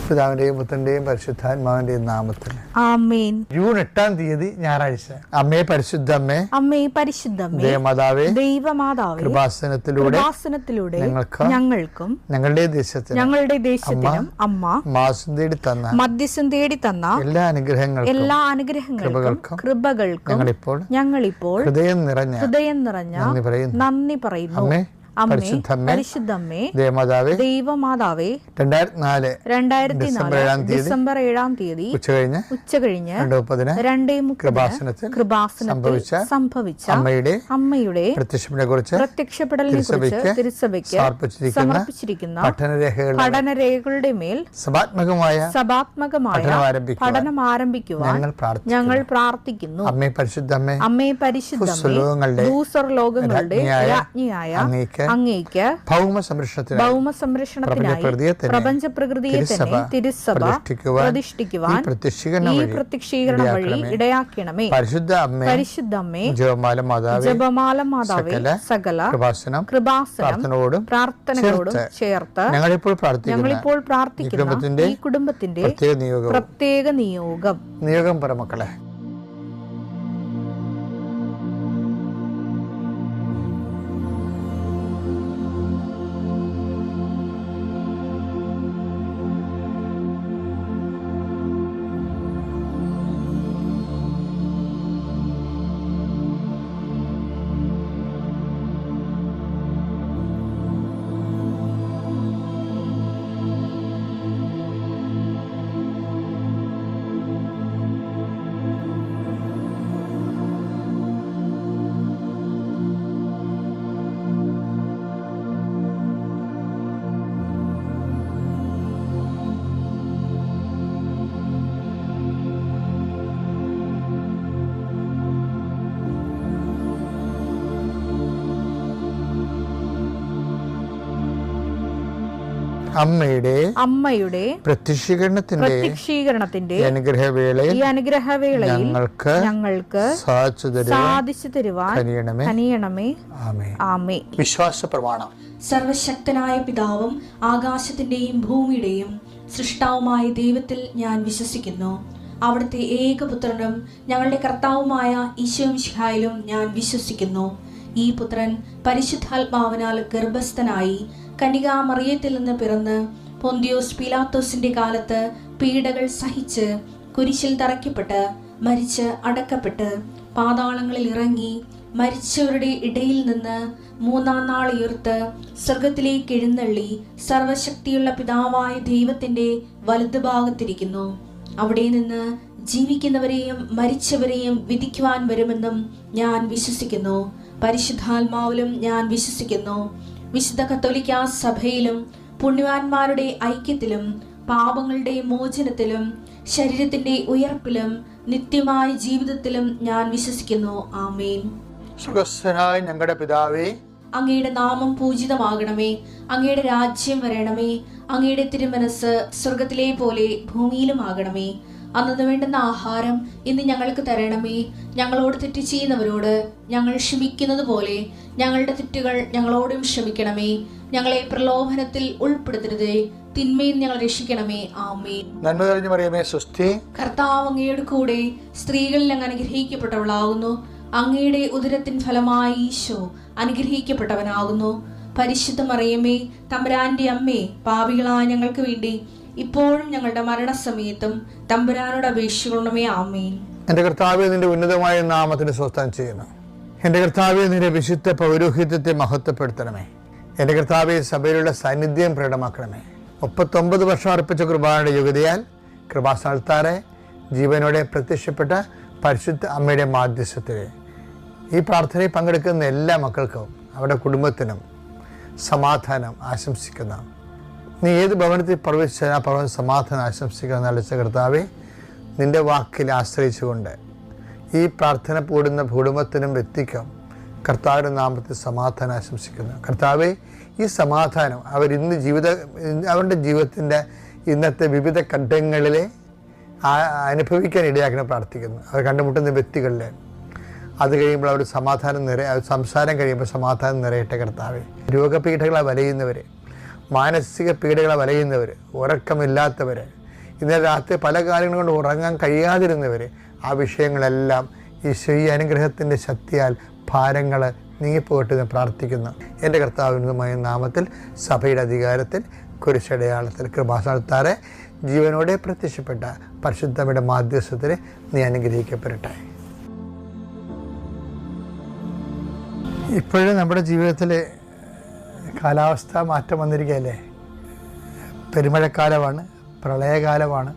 പിതാവിന്റെയും പുത്രന്റെയും പരിശുദ്ധാത്മാവിന്റെയും നാമത്തിൽ ആമേൻ. ജൂൺ 8 ഞായറാഴ്ച. അമ്മേ പരിശുദ്ധ അമ്മേ, അമ്മേ പരിശുദ്ധ അമ്മേ, ദേവമാതാവേ, ദൈവമാതാവേ, കൃപാസനത്തിലൂടെ ഞങ്ങൾക്കും ഞങ്ങളുടെ ദേശത്തിനും അമ്മ മധ്യസ്ഥം തേടി തന്ന എല്ലാ അനുഗ്രഹങ്ങൾക്കും കൃപകൾക്കും ഞങ്ങളിപ്പോൾ ഹൃദയം നിറഞ്ഞ നന്ദി പറയുന്നു. പരിശുദ്ധമ്മേ, ദൈവമാതാവേ, 2004 ഡിസംബർ 7 ഉച്ചകഴിഞ്ഞ് 2:30 സംഭവിച്ച അമ്മയുടെ പ്രത്യക്ഷപ്പെടലിനെ കുറിച്ച് തിരുസഭയ്ക്ക് സമർപ്പിച്ചിരിക്കുന്ന പഠനരേഖകളുടെ മേൽ സഭാത്മകമായ പഠനം ആരംഭിക്കുവാൻ ഞങ്ങൾ പ്രാർത്ഥിക്കുന്നു. അമ്മേ പരിശുദ്ധമ്മേ, ഭൂസ്വർലോകങ്ങളുടെ രാജ്ഞിയായ അങ്ങേക്ക് ഭൗമ സംരക്ഷണത്തിനായി പ്രപഞ്ച പ്രകൃതിയെ തന്നെ തിരുസഭ പ്രതിഷ്ഠിക്കുവാൻ ഈ പ്രത്യക്ഷീകരണം വഴി ഇടയാക്കണമേ. പരിശുദ്ധ അമ്മേ, ജപമാല മാതാവേ, സകല കൃപാസനം പ്രാർത്ഥനകളോടും ചേർത്ത് ഞങ്ങളിപ്പോൾ പ്രാർത്ഥിക്കുന്ന ഈ കുടുംബത്തിന്റെ പ്രത്യേക നിയോഗം പരമക്കളെ. അമ്മയുടെ പ്രത്യക്ഷീകരണത്തിന്റെ ഈ അനുഗ്രഹവേളയിൽ ഞങ്ങൾക്ക് സാധിച്ചു തരുവാൻ കനിയണമേ. ആമേൻ. വിശ്വാസ പ്രമാണം. സർവശക്തനായ പിതാവും ആകാശത്തിന്റെയും ഭൂമിയുടെയും സൃഷ്ടാവുമായ ദൈവത്തിൽ ഞാൻ വിശ്വസിക്കുന്നു. അവിടുത്തെ ഏകപുത്രനും ഞങ്ങളുടെ കർത്താവുമായ ഈശോ മിശിഹായിലും ഞാൻ വിശ്വസിക്കുന്നു. ഈ പുത്രൻ പരിശുദ്ധാത്മാവിനാൽ ഗർഭസ്ഥനായി കന്യകാമറിയത്തിൽ നിന്ന് പിറന്ന് പൊന്തിയോസ് പീലാത്തോസിന്റെ കാലത്ത് പീഡകൾ സഹിച്ച് കുരിശിൽ തറയ്ക്കപ്പെട്ട് മരിച്ച് അടക്കപ്പെട്ട് പാതാളങ്ങളിൽ ഇറങ്ങി മരിച്ചവരുടെ ഇടയിൽ നിന്ന് 3-ാം നാൾ ഉയർത്ത് സ്വർഗത്തിലേക്ക് എഴുന്നള്ളി സർവശക്തിയുള്ള പിതാവായ ദൈവത്തിന്റെ വലതുഭാഗത്തിരിക്കുന്നു. അവിടെ നിന്ന് ജീവിക്കുന്നവരെയും മരിച്ചവരെയും വിധിക്കുവാൻ വരുമെന്നും ഞാൻ വിശ്വസിക്കുന്നു. പരിശുദ്ധാത്മാവിലും ഞാൻ വിശ്വസിക്കുന്നു. വിശുദ്ധ കത്തോലിക്കാ സഭയിലും പുണ്യവാന്മാരുടെ ഐക്യത്തിലും പാപങ്ങളുടെ മോചനത്തിലും ശരീരത്തിന്റെ ഉയർപ്പിലും നിത്യമായ ജീവിതത്തിലും ഞാൻ വിശ്വസിക്കുന്നു. ആമേൻ. സ്വർഗ്ഗസ്ഥനായ ഞങ്ങളുടെ പിതാവേ, അങ്ങയുടെ നാമം പൂജിതമാകണമേ. അങ്ങയുടെ രാജ്യം വരണമേ. അങ്ങയുടെ തിരുമനസ് സ്വർഗത്തിലെ പോലെ ഭൂമിയിലും ആകണമേ. അന്നു വേണ്ടുന്ന ആഹാരം ഇന്ന് ഞങ്ങൾക്ക് തരണമേ. ഞങ്ങളോട് തെറ്റ് ചെയ്യുന്നവരോട് ഞങ്ങൾ ക്ഷമിക്കുന്നത് പോലെ ഞങ്ങളുടെ തെറ്റുകൾ ഞങ്ങളോടും ക്ഷമിക്കണമേ. ഞങ്ങളെ പ്രലോഭനത്തിൽ ഉൾപ്പെടുത്തരുതേ, തിന്മയിൽ ഞങ്ങൾ രക്ഷിക്കണമേ. ആമേൻ. നന്മ നിറഞ്ഞ മറിയമേ, സ്വസ്തി. കർത്താവ് അങ്ങയുടെ കൂടെ സ്ത്രീകളിൽ അങ്ങ് അനുഗ്രഹിക്കപ്പെട്ടവളാകുന്നു. അങ്ങയുടെ ഉദരത്തിൻ ഫലമായി ഈശോ അനുഗ്രഹിക്കപ്പെട്ടവനാകുന്നു. പരിശുദ്ധ മറിയമേ, തമ്പുരാന്റെ അമ്മേ, പാപികളായ ഞങ്ങൾക്ക് വേണ്ടി ഇപ്പോഴും ഞങ്ങളുടെ മരണസമയത്തും തമ്പുരാനോട് അപേക്ഷിക്കണമേ. ആമേൻ. എന്റെ കർത്താവേ, നിന്റെ ഉന്നതമായ നാമത്തിന് സ്വസ്ഥം ചെയ്യുന്നു. എന്റെ കർത്താവേ, നിന്റെ വിശുദ്ധ പൗരോഹിത്യത്തെ മഹത്വപ്പെടുത്തണമേ. എന്റെ കർത്താവേ, സഭയിലുള്ള സാന്നിധ്യം പ്രകടമാക്കണമേ. 39 വർഷം അർപ്പിച്ച കൃപായുടെ യോഗ്യതയാൽ കൃപാസ്ഥാനത്താറെ ജീവനോടെ പ്രത്യക്ഷപ്പെട്ട പരിശുദ്ധ അമ്മയുടെ മാധ്യസ്ഥത്തിൽ ഈ പ്രാർത്ഥനയിൽ പങ്കെടുക്കുന്ന എല്ലാ മക്കൾക്കും അവരുടെ കുടുംബത്തിനും സമാധാനം ആശംസിക്കുന്ന, നീ ഏത് ഭവനത്തിൽ പ്രവേശിച്ചാൽ ആ ഭവന സമാധാനം ആശംസിക്കുന്ന നല്ല കർത്താവേ, നിന്റെ വാക്കിൽ ആശ്രയിച്ചുകൊണ്ട് ഈ പ്രാർത്ഥന കൂടുന്ന കുടുംബത്തിനും വ്യക്തിക്കും കർത്താവിൻ്റെ നാമത്തിൽ സമാധാനം ആശംസിക്കുന്നു. കർത്താവേ, ഈ സമാധാനം അവരുടെ ജീവിതത്തിൻ്റെ ഇന്നത്തെ വിവിധ ഘട്ടങ്ങളിലെ അനുഭവിക്കാൻ ഇടയാക്കണം പ്രാർത്ഥിക്കുന്നു. അവർ കണ്ടുമുട്ടുന്ന വ്യക്തികളിൽ അത് കഴിയുമ്പോൾ അവർ സംസാരം കഴിയുമ്പോൾ സമാധാനം നിറയട്ടെ കർത്താവേ. രോഗപീഠകളെ വലയുന്നവരെ, മാനസിക പീഡകളെ വലയുന്നവർ, ഉറക്കമില്ലാത്തവർ, ഇന്നലെ രാത്രി പല കാര്യങ്ങൾ കൊണ്ട് ഉറങ്ങാൻ കഴിയാതിരുന്നവർ, ആ വിഷയങ്ങളെല്ലാം ഈശോ ഈ അനുഗ്രഹത്തിൻ്റെ ശക്തിയാൽ ഭാരങ്ങൾ നീങ്ങിപ്പോയിട്ട് ഞാൻ പ്രാർത്ഥിക്കുന്നു. എൻ്റെ കർത്താവിനുമായ നാമത്തിൽ സഭയുടെ അധികാരത്തിൽ കുരിശടയാളത്തിൽ കൃപാസനത്താറെ ജീവനോടെ പ്രത്യക്ഷപ്പെട്ട പരിശുദ്ധയുടെ മാധ്യസ്ഥത്തിൽ നീ അനുഗ്രഹിക്കപ്പെടട്ടെ. ഇപ്പോഴും നമ്മുടെ ജീവിതത്തിൽ കാലാവസ്ഥ മാറ്റം വന്നിരിക്കുകയല്ലേ. പെരുമഴക്കാലമാണ്, പ്രളയകാലമാണ്.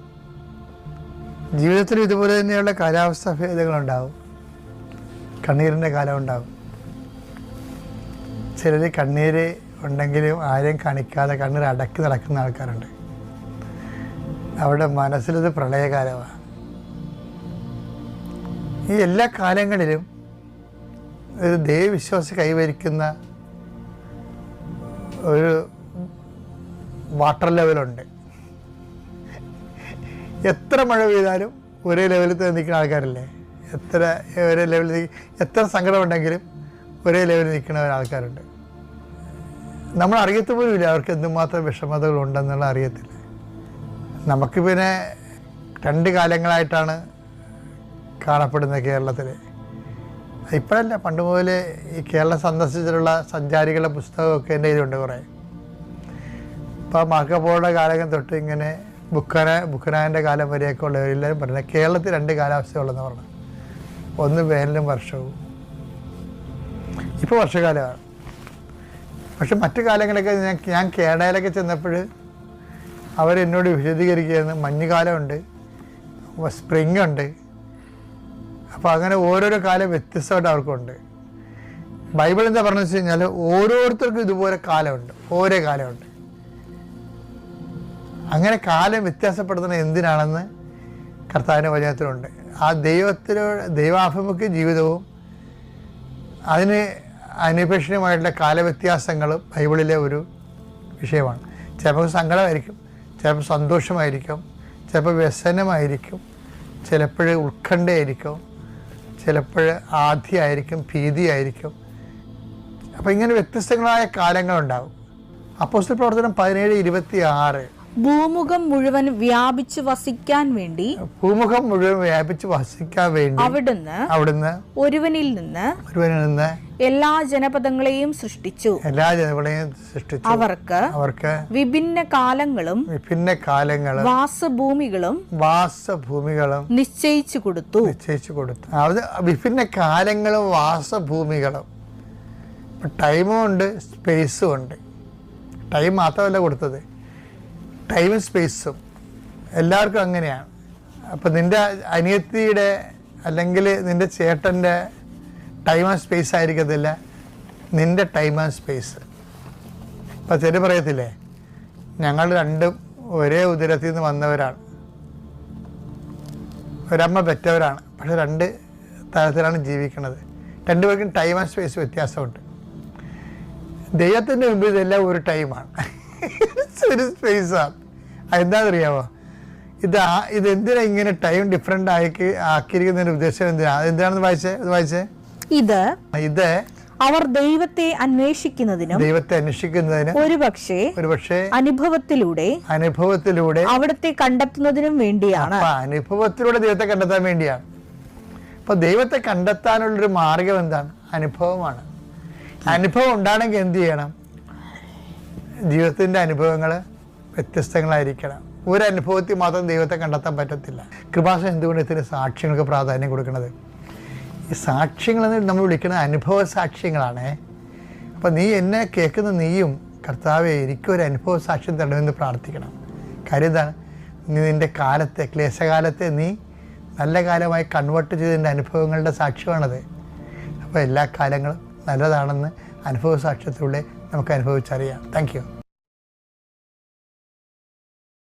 ജീവിതത്തിൽ ഇതുപോലെ തന്നെയുള്ള കാലാവസ്ഥ ഭേദങ്ങളുണ്ടാവും. കണ്ണീരിൻ്റെ കാലം ഉണ്ടാവും. ചിലർ കണ്ണീര് ഉണ്ടെങ്കിലും ആരെയും കാണിക്കാതെ കണ്ണീർ അടക്കി നടക്കുന്ന ആൾക്കാരുണ്ട്. അവരുടെ മനസ്സിലത് പ്രളയകാലമാണ്. ഈ എല്ലാ കാലങ്ങളിലും ഒരു ദൈവവിശ്വാസി കൈവരിക്കുന്ന ഒരു വാട്ടർ ലെവലുണ്ട്. എത്ര മഴ പെയ്താലും ഒരേ ലെവലിൽ നിൽക്കുന്ന ആൾക്കാരല്ലേ. ഒരേ ലെവലിൽ എത്ര സങ്കടം ഉണ്ടെങ്കിലും ഒരേ ലെവലിൽ നിൽക്കുന്ന ആൾക്കാരുണ്ട്. നമ്മൾ അറിയത്ത് പോലുമില്ല അവർക്ക് എന്തുമാത്രം വിഷമതകളുണ്ടെന്നുള്ള അറിയത്തില്ല. നമുക്ക് പിന്നെ 2 കാലങ്ങളായിട്ടാണ് കാണപ്പെടുന്നത് കേരളത്തിൽ. ഇപ്പോഴല്ല, പണ്ട് മുതൽ ഈ കേരളം സന്ദർശിച്ചിട്ടുള്ള സഞ്ചാരികളുടെ പുസ്തകമൊക്കെ എൻ്റെ കയ്യിലുണ്ട് കുറേ. ഇപ്പോൾ മാർക്കോപോളോയുടെ കാലം തൊട്ട് ഇങ്ങനെ ബുക്കനായൻ്റെ കാലം വരെയൊക്കെ ഉള്ളവരെല്ലാവരും പറയുന്നത് കേരളത്തിൽ 2 കാലാവസ്ഥയുള്ളതെന്ന് പറഞ്ഞു. ഒന്ന് വേനലും വർഷവും. ഇപ്പോൾ വർഷകാലമാണ്. പക്ഷെ മറ്റു കാലങ്ങളൊക്കെ ഞാൻ കാനഡയിലൊക്കെ ചെന്നപ്പോൾ അവരെന്നോട് വിശദീകരിക്കുകയായിരുന്നു, മഞ്ഞുകാലമുണ്ട്, സ്പ്രിങ് ഉണ്ട്. അപ്പോൾ അങ്ങനെ ഓരോരോ കാലം വ്യത്യസ്തമായിട്ട് അവർക്കുണ്ട്. ബൈബിൾ എന്താ പറഞ്ഞു വെച്ച് കഴിഞ്ഞാൽ ഓരോരുത്തർക്കും ഇതുപോലെ കാലമുണ്ട്, ഓരോ കാലമുണ്ട്. അങ്ങനെ കാലം വ്യത്യാസപ്പെടുത്തുന്നത് എന്തിനാണെന്ന് കർത്താവിൻ്റെ വചനത്തിലുണ്ട്. ആ ദൈവാഭിമുഖ്യ ജീവിതവും അതിന് അനിപേക്ഷണീയമായിട്ടുള്ള കാലവ്യത്യാസങ്ങളും ബൈബിളിലെ ഒരു വിഷയമാണ്. ചിലപ്പോൾ സങ്കടമായിരിക്കും, ചിലപ്പോൾ സന്തോഷമായിരിക്കും, ചിലപ്പോൾ വ്യസനമായിരിക്കും, ചിലപ്പോൾ ഉത്കണ്ഠയായിരിക്കും, ചിലപ്പോൾ ആധിയായിരിക്കും, ഭീതിയായിരിക്കും. അപ്പോൾ ഇങ്ങനെ വ്യത്യസ്തങ്ങളായ കാലങ്ങളുണ്ടാകും. അപ്പോസ്തല പ്രവർത്തനം 17:26 ഭൂമുഖം മുഴുവൻ വ്യാപിച്ചു വസിക്കാൻ വേണ്ടി അവിടുന്ന് ഒരുവനിൽ നിന്ന് എല്ലാ ജനപദങ്ങളെയും സൃഷ്ടിച്ചു. അവർക്ക് വിഭിന്ന കാലങ്ങളും വാസഭൂമികളും നിശ്ചയിച്ചു കൊടുത്തു. അത് വിഭിന്ന കാലങ്ങളും വാസഭൂമികളും. ടൈമും ഉണ്ട്, സ്പേസും ഉണ്ട്. ടൈം മാത്രമല്ല കൊടുത്തത്, ടൈമും സ്പേസും എല്ലാവർക്കും അങ്ങനെയാണ്. അപ്പം നിൻ്റെ അനിയത്തിയുടെ അല്ലെങ്കിൽ നിൻ്റെ ചേട്ടൻ്റെ ടൈം ആൻഡ് സ്പേസ് ആയിരിക്കത്തില്ല നിൻ്റെ ടൈം ആൻഡ് സ്പേസ്. ഇപ്പം ചെറിയ പറയത്തില്ലേ, ഞങ്ങൾ രണ്ടും ഒരേ ഉദരത്തിൽ നിന്ന് വന്നവരാണ്, ഒരമ്മ പെറ്റവരാണ്, പക്ഷെ 2 തരത്തിലാണ് ജീവിക്കുന്നത്. 2 പേർക്കും ടൈം ആൻഡ് സ്പേസ് വ്യത്യാസമുണ്ട്. ദൈവത്തിൻ്റെ മുമ്പിൽ ഇതെല്ലാം ഒരു ടൈമാണ്, ഒരു സ്പേസാണ്. അതെന്താണെന്നറിയാമോ? ഇതെന്തിനാ ഇങ്ങനെ ടൈം ഡിഫറെൻ്റ് ആക്കിയിരിക്കുന്നതിൻ്റെ ഉദ്ദേശം എന്തിനാണ്? എന്താണെന്ന് വായിച്ചേ. ഇത് അവർ ദൈവത്തെ അന്വേഷിക്കുന്നതിനും ഒരുപക്ഷേ അനുഭവത്തിലൂടെ അവിടത്തെ കണ്ടെത്തുന്നതിനും വേണ്ടിയാണ്. അനുഭവത്തിലൂടെ ദൈവത്തെ കണ്ടെത്താൻ വേണ്ടിയാണ്. അപ്പൊ ദൈവത്തെ കണ്ടെത്താനുള്ളൊരു മാർഗം എന്താണ്? അനുഭവമാണ്. അനുഭവം ഉണ്ടാണെങ്കിൽ എന്ത് ചെയ്യണം? ജീവിതത്തിന്റെ അനുഭവങ്ങൾ വ്യത്യസ്തങ്ങളായിരിക്കണം. ഒരു അനുഭവത്തിൽ മാത്രം ദൈവത്തെ കണ്ടെത്താൻ പറ്റത്തില്ല. കൃപാസനം എന്തുകൊണ്ട് ഇത്തിരി സാക്ഷ്യങ്ങൾക്ക് പ്രാധാന്യം കൊടുക്കുന്നത്? ഈ സാക്ഷ്യങ്ങളെന്ന് നമ്മൾ വിളിക്കുന്നത് അനുഭവ സാക്ഷ്യങ്ങളാണ്. അപ്പം നീ എന്നെ കേൾക്കുന്ന നീയും കർത്താവെ എനിക്കൊരു അനുഭവ സാക്ഷ്യം തരണമെന്ന് പ്രാർത്ഥിക്കണം. കാര്യം എന്താണ്? നീ നിൻ്റെ കാലത്തെ, ക്ലേശകാലത്തെ നീ നല്ല കാലമായി കൺവേർട്ട് ചെയ്തതിൻ്റെ അനുഭവങ്ങളുടെ സാക്ഷ്യമാണത്. അപ്പോൾ എല്ലാ കാലങ്ങളും നല്ലതാണെന്ന് അനുഭവ സാക്ഷ്യത്തിലൂടെ നമുക്ക് അനുഭവിച്ചറിയാം. Thank you.